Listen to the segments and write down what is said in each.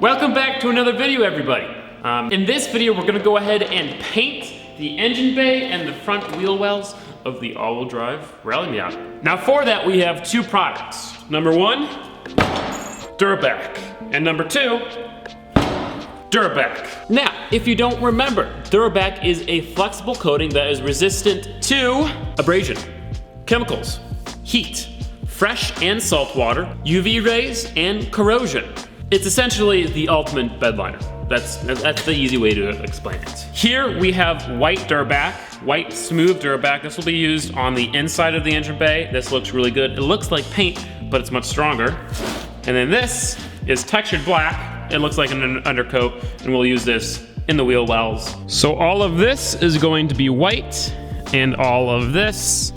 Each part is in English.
Welcome back to another video, everybody. In this video, we're gonna go ahead and paint the engine bay and the front wheel wells of the all-wheel drive Rally Miata. Now for that, we have two products. Number one, Duraback, and number two, Duraback. Now, if you don't remember, Duraback is a flexible coating that is resistant to abrasion, chemicals, heat, fresh and salt water, UV rays, and corrosion. It's essentially the ultimate bed liner. That's the easy way to explain it. Here we have white Duraback, white smooth Duraback. This will be used on the inside of the engine bay. This looks really good. It looks like paint, but it's much stronger. And then this is textured black. It looks like an undercoat, and we'll use this in the wheel wells. So all of this is going to be white, and all of this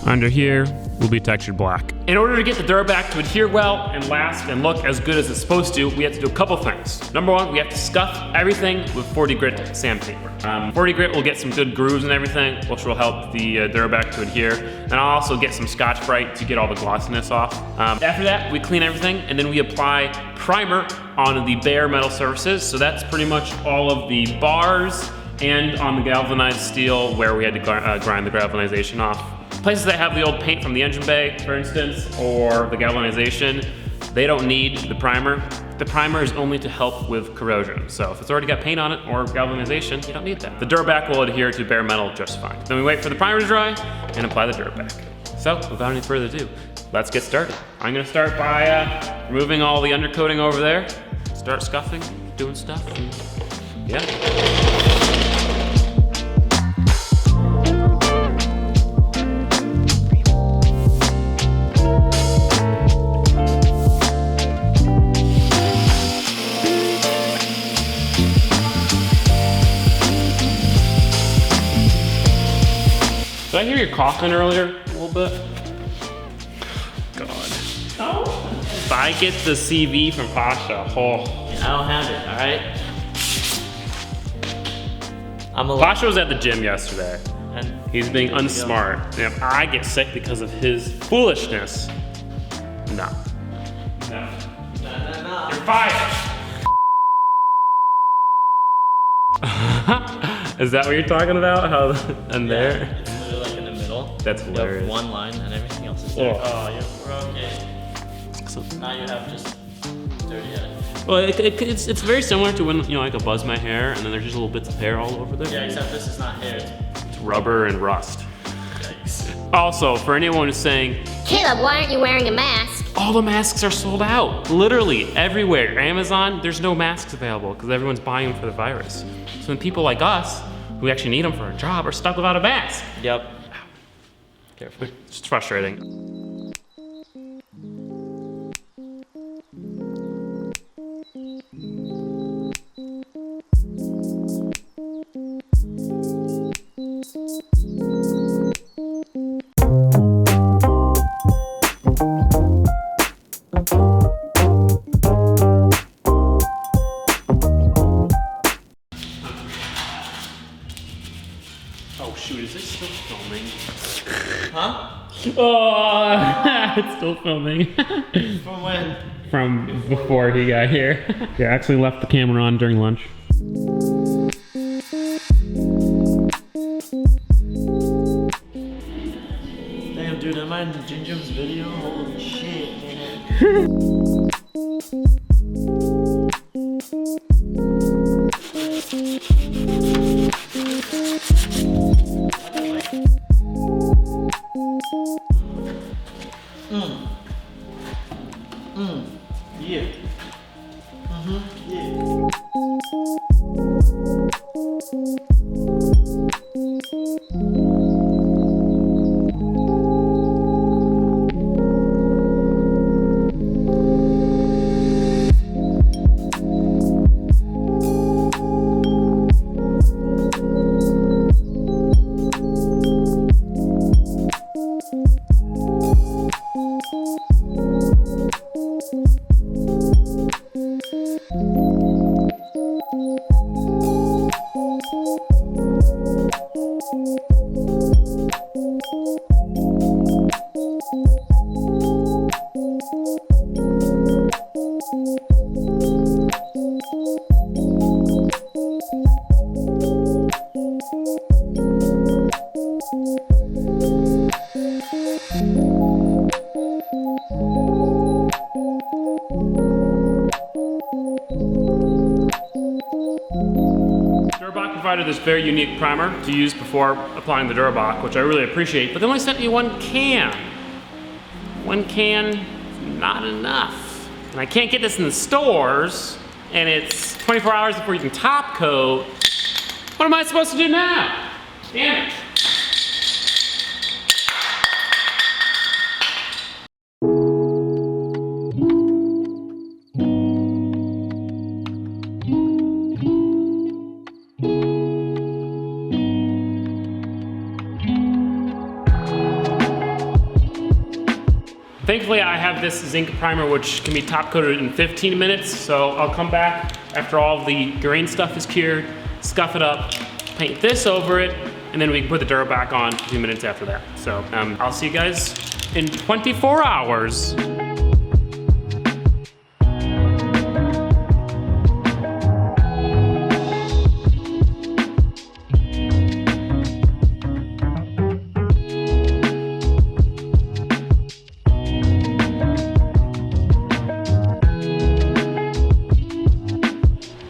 under here will be textured black. In order to get the Duraback to adhere well and last and look as good as it's supposed to, we have to do a couple things. Number one, we have to scuff everything with 40 grit sandpaper. 40 grit will get some good grooves and everything, which will help the Duraback to adhere. And I'll also get some Scotch-Brite to get all the glossiness off. After that, we clean everything, and then we apply primer on the bare metal surfaces. So that's pretty much all of the bars and on the galvanized steel where we had to grind the galvanization off. Places that have the old paint from the engine bay, for instance, or the galvanization, they don't need the primer. The primer is only to help with corrosion. So if it's already got paint on it or galvanization, you don't need that. The Duraback will adhere to bare metal just fine. Then we wait for the primer to dry and apply the Duraback. So without any further ado, let's get started. I'm gonna start by removing all the undercoating over there, start scuffing, doing stuff, and yeah. Did I hear you coughing earlier a little bit? God. Oh. If I get the CV from Pasha, oh. I don't have it, all right? Pasha was at the gym yesterday. And he's being unsmart. And if I get sick because of his foolishness, no. No. No. You're fired. Is that what you're talking about? How and there? Yeah, it's literally like in the middle. That's hilarious. You have one line and everything else is there. Oh, We're okay. So now you have just dirty hair. Well, it's very similar to when, like I buzz my hair and then there's just little bits of hair all over there. Yeah, except this is not hair. It's rubber and rust. Yikes. Also, for anyone who's saying, Caleb, why aren't you wearing a mask? all the masks are sold out. Literally everywhere. Amazon, there's no masks available because everyone's buying them for the virus. So when people like us, who actually need them for a job, are stuck without a mask. Yep. Careful. It's frustrating. Oh shoot, is this still filming? Huh? Oh, it's still filming. From when? From before he got here. Yeah, I actually left the camera on during lunch. Damn, dude, am I in the Gingium's video? Holy shit, man. Yeah. Yeah. Durabach provided this very unique primer to use before applying the Durabach, which I really appreciate, but they only sent me one can. One can is not enough. And I can't get this in the stores, and it's 24 hours before you can top coat. What am I supposed to do now? Damn it. Thankfully, I have this zinc primer which can be top coated in 15 minutes, so I'll come back after all the grain stuff is cured, scuff it up, paint this over it, and then we can put the Durabach on a few minutes after that. So I'll see you guys in 24 hours.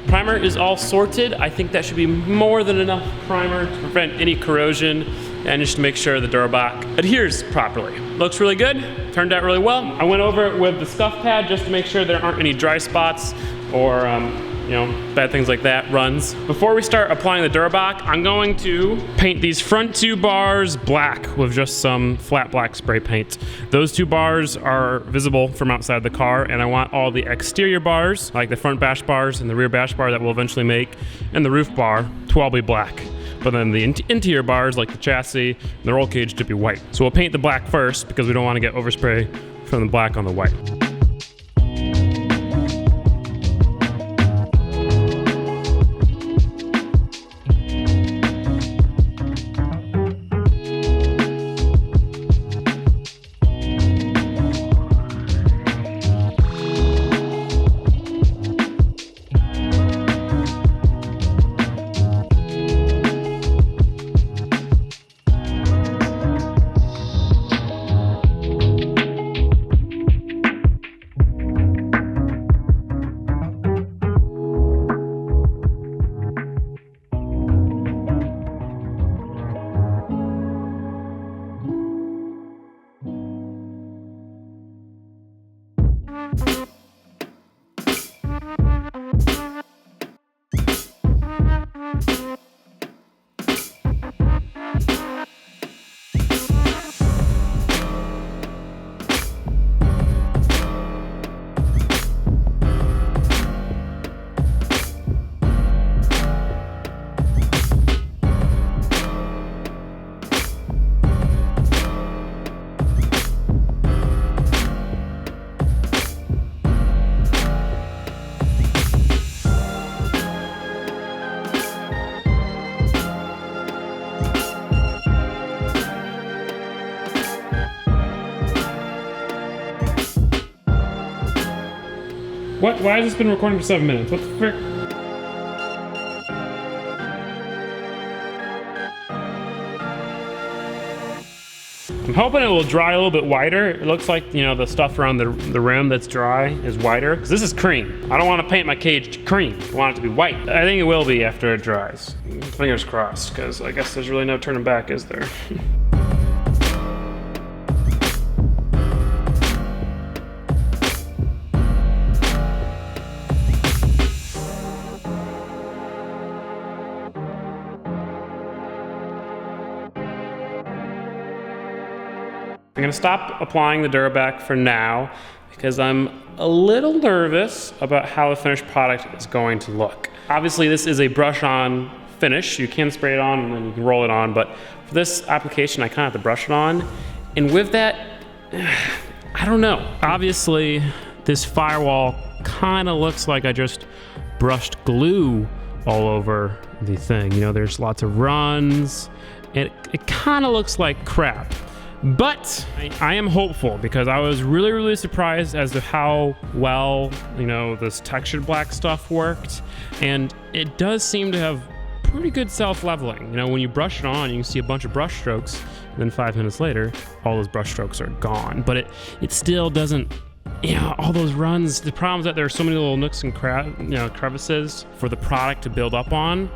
Primer is all sorted. I think that should be more than enough primer to prevent any corrosion and just to make sure the Durabach adheres properly. Looks really good, turned out really well. I went over it with the scuff pad just to make sure there aren't any dry spots or you know, bad things like that, runs. Before we start applying the Durabach, I'm going to paint these front two bars black with just some flat black spray paint. Those two bars are visible from outside the car, and I want all the exterior bars, like the front bash bars and the rear bash bar that we'll eventually make, and the roof bar to all be black. But then the interior bars, like the chassis and the roll cage, to be white. So we'll paint the black first because we don't want to get overspray from the black on the white. What? Why has this been recording for 7 minutes? What the frick? I'm hoping it will dry a little bit whiter. It looks like, you know, the stuff around the rim that's dry is whiter, because this is cream. I don't want to paint my cage cream. I want it to be white. I think it will be after it dries. Fingers crossed, because I guess there's really no turning back, is there? I'm gonna stop applying the Durabach for now because I'm a little nervous about how the finished product is going to look. Obviously, this is a brush-on finish. You can spray it on and then you can roll it on, but for this application, I kind of have to brush it on. And with that, I don't know. Obviously, this firewall kind of looks like I just brushed glue all over the thing. You know, there's lots of runs. It kind of looks like crap. But I am hopeful because I was really surprised as to how well, you know, this textured black stuff worked. And it does seem to have pretty good self-leveling. You know, when you brush it on, you can see a bunch of brush strokes, and then 5 minutes later, all those brush strokes are gone. But it still doesn't, you know, all those runs, the problem is that there are so many little nooks and crevices for the product to build up on,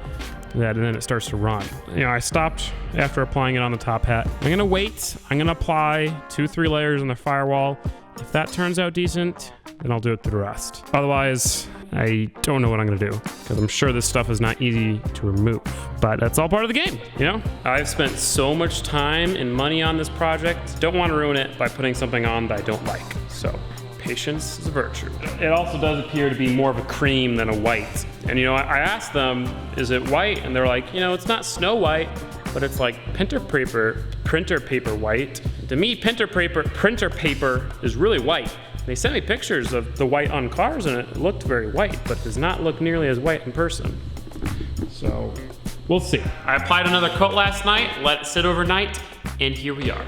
that and then it starts to run. You know, I stopped after applying it on the top hat. I'm gonna wait, I'm gonna apply 2-3 layers on the firewall. If that turns out decent, then I'll do it to the rest. Otherwise, I don't know what I'm gonna do, because I'm sure this stuff is not easy to remove, but that's all part of the game, you know? I've spent so much time and money on this project, don't wanna ruin it by putting something on that I don't like, so patience is a virtue. It also does appear to be more of a cream than a white. And you know, I asked them, is it white? And they're like, you know, it's not Snow White, but it's like printer paper white. To me, printer paper is really white. They sent me pictures of the white on cars and it looked very white, but does not look nearly as white in person. So, we'll see. I applied another coat last night, let it sit overnight, and here we are.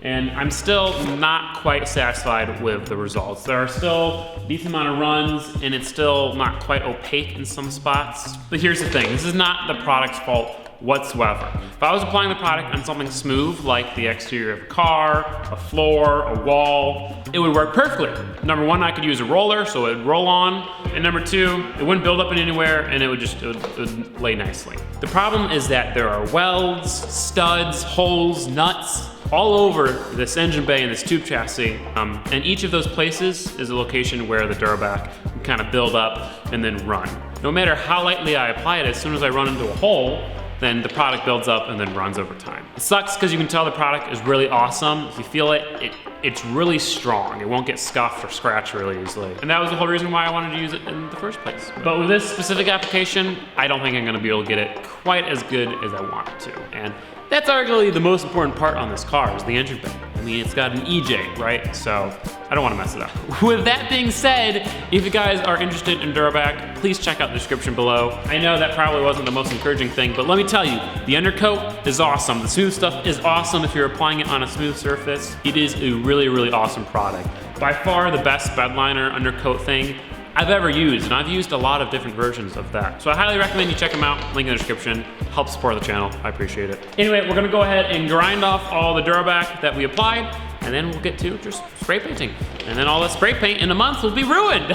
And I'm still not quite satisfied with the results. There are still a decent amount of runs, and it's still not quite opaque in some spots. But here's the thing, this is not the product's fault whatsoever. If I was applying the product on something smooth, like the exterior of a car, a floor, a wall, it would work perfectly. Number one, I could use a roller, so it would roll on. And number two, it wouldn't build up in anywhere, and it would lay nicely. The problem is that there are welds, studs, holes, nuts, all over this engine bay and this tube chassis, and each of those places is a location where the Duraback can kind of build up and then run. No matter how lightly I apply it, as soon as I run into a hole, then the product builds up and then runs over time. It sucks because you can tell the product is really awesome. If you feel it, it's really strong. It won't get scuffed or scratched really easily. And that was the whole reason why I wanted to use it in the first place. But with this specific application, I don't think I'm gonna be able to get it quite as good as I want it to. And that's arguably the most important part on this car is the engine bay. I mean, it's got an EJ, right? So I don't want to mess it up. With that being said, if you guys are interested in Duraback, please check out the description below. I know that probably wasn't the most encouraging thing, but let me tell you, the undercoat is awesome. The smooth stuff is awesome if you're applying it on a smooth surface. It is a really, really awesome product. By far the best bedliner undercoat thing I've ever used, and I've used a lot of different versions of that. So I highly recommend you check them out, link in the description, help support the channel, I appreciate it. Anyway, we're gonna go ahead and grind off all the Duraback that we applied, and then we'll get to just spray painting. And then all the spray paint in a month will be ruined.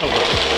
Oh, well.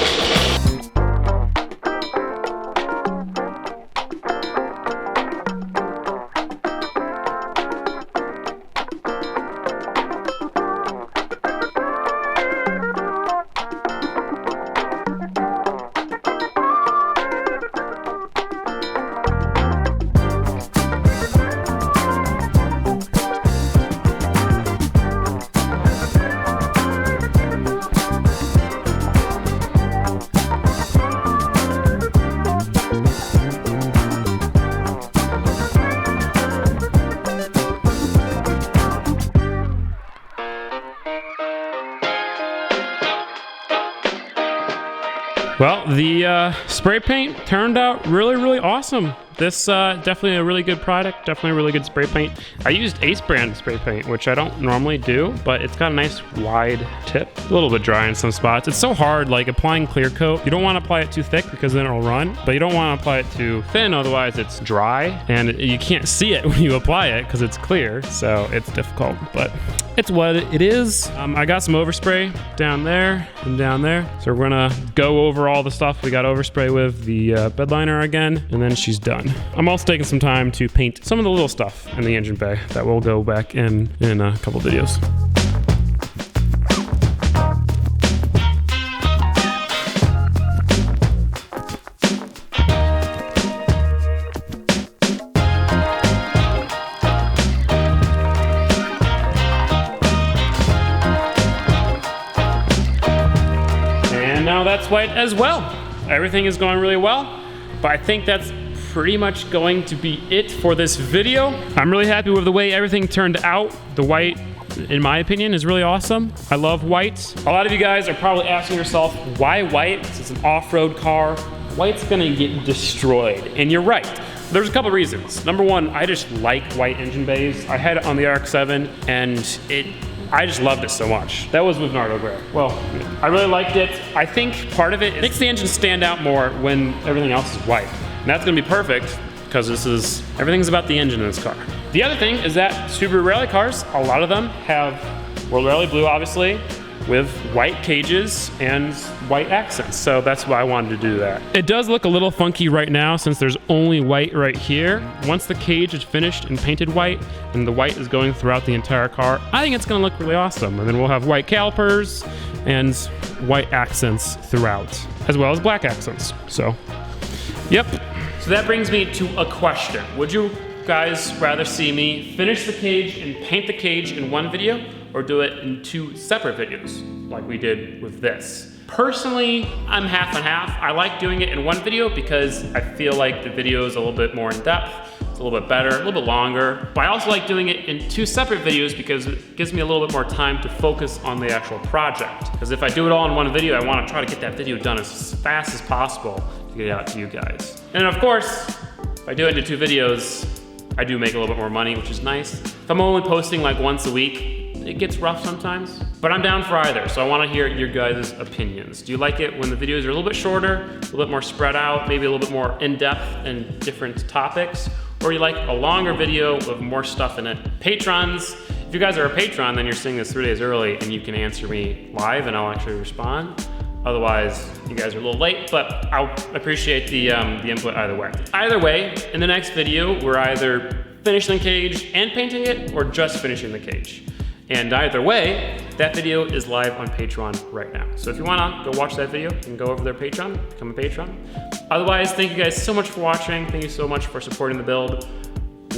Well, the spray paint turned out really, really awesome. This definitely a really good product, definitely a really good spray paint. I used Ace brand spray paint, which I don't normally do, but it's got a nice wide tip. A little bit dry in some spots. It's so hard, like applying clear coat. You don't want to apply it too thick because then it'll run, but you don't want to apply it too thin, otherwise it's dry and you can't see it when you apply it because it's clear, so it's difficult, but it's what it is. I got some overspray down there and down there, so we're gonna go over all the stuff we got overspray with the bedliner again, and then she's done. I'm also taking some time to paint some of the little stuff in the engine bay that will go back in a couple videos. And now that's white as well. Everything is going really well, but I think that's pretty much going to be it for this video. I'm really happy with the way everything turned out. The white, in my opinion, is really awesome. I love white. A lot of you guys are probably asking yourself, why white? It's an off-road car. White's gonna get destroyed, and you're right. There's a couple reasons. Number one, I just like white engine bays. I had it on the RX-7, and I just loved it so much. That was with Nardo Gray. Well, I really liked it. I think part of it makes the engine stand out more when everything else is white. And that's gonna be perfect because everything's about the engine in this car. The other thing is that Subaru rally cars, a lot of them have World Rally Blue, obviously, with white cages and white accents. So that's why I wanted to do that. It does look a little funky right now since there's only white right here. Once the cage is finished and painted white and the white is going throughout the entire car, I think it's gonna look really awesome. And then we'll have white calipers and white accents throughout, as well as black accents. So, yep. So that brings me to a question. Would you guys rather see me finish the cage and paint the cage in one video, or do it in 2 separate videos, like we did with this? Personally, I'm half and half. I like doing it in one video because I feel like the video is a little bit more in depth, it's a little bit better, a little bit longer. But I also like doing it in 2 separate videos because it gives me a little bit more time to focus on the actual project. Because if I do it all in one video, I want to try to get that video done as fast as possible to get it out to you guys. And then of course, if I do it into 2 videos, I do make a little bit more money, which is nice. If I'm only posting like once a week, it gets rough sometimes, but I'm down for either, so I want to hear your guys' opinions. Do you like it when the videos are a little bit shorter, a little bit more spread out, maybe a little bit more in-depth and different topics, or you like a longer video with more stuff in it? Patrons, if you guys are a patron, then you're seeing this 3 days early and you can answer me live and I'll actually respond. Otherwise, you guys are a little late, but I'll appreciate the input either way. Either way, in the next video, we're either finishing the cage and painting it, or just finishing the cage. And either way, that video is live on Patreon right now. So if you wanna go watch that video, you can go over there Patreon, become a patron. Otherwise, thank you guys so much for watching. Thank you so much for supporting the build.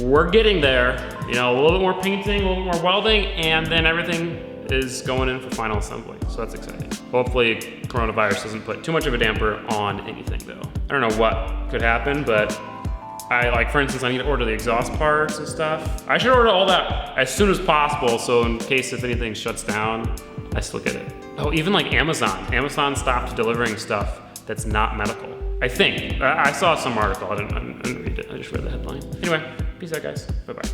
We're getting there. You know, a little bit more painting, a little bit more welding, and then everything is going in for final assembly. So that's exciting. Hopefully, coronavirus doesn't put too much of a damper on anything though. I don't know what could happen, but for instance, I need to order the exhaust parts and stuff. I should order all that as soon as possible, so in case if anything shuts down, I still get it. Oh, even like Amazon. Amazon stopped delivering stuff that's not medical. I think. I saw some article, I didn't read it, I just read the headline. Anyway, peace out guys, bye-bye.